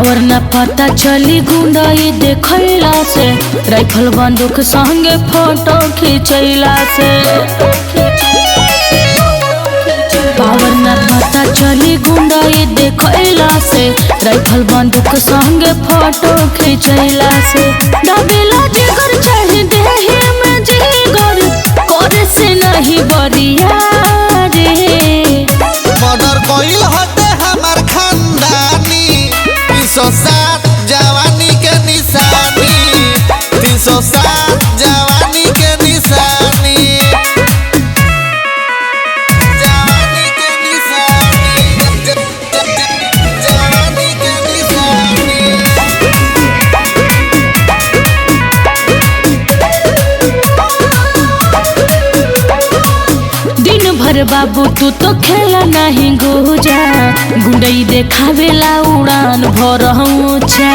Power न पता चली गुंडाई देखला से, राइफल बंदूक संगे फोटो खींचला से। पावर न पता चली गुंडाई देखला से, राइफल बंदूक संगे फोटो खींचला से। दबेला जिगर चढ़ देहि में जिगर, करे से नहीं बरिया रे। मर्डर कइल हटे हमार खानदानी, 307 जवानी के निशानी, 307 जवानी के निशानी, जवानी के निशानी, जवानी के निशानी। दिन भर बाबू तू तो खेला नहीं गोजा, गुंडई देखावेला उड़ान भर ऊंचा।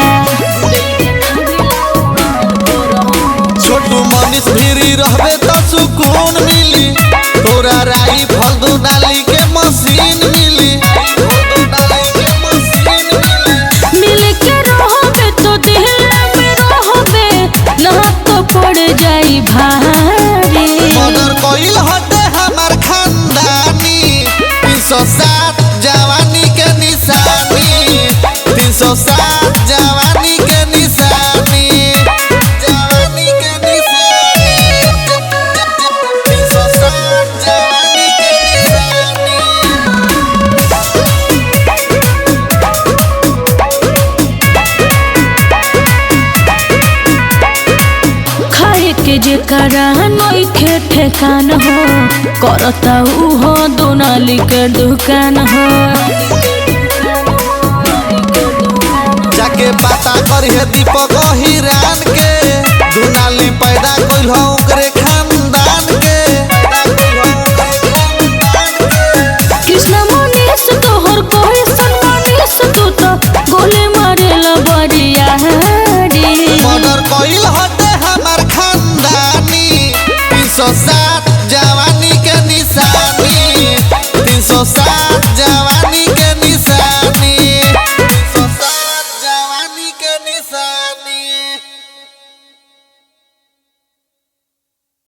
छोटू मनीष भिरी रहबे तो सुकून मिली, तोरा राइफल दुनाली के मशीन मिली, मिल के रहोगे तो दिल में रहोगे, ना तो पड़ जाई भारी। मर्डर कइल हटे हमार खानदानी, 307 जवानी के निशानी, 307 जवानी के निशानी, जवानी के निशानी, 307 जवानी के निशानी। खाए के जे करा नइखे ठेकान हो, करता उहो दोनाली के दुकान हो। जाके पता करिए दीपक हिरान के, दुनाली पैदा कइल हो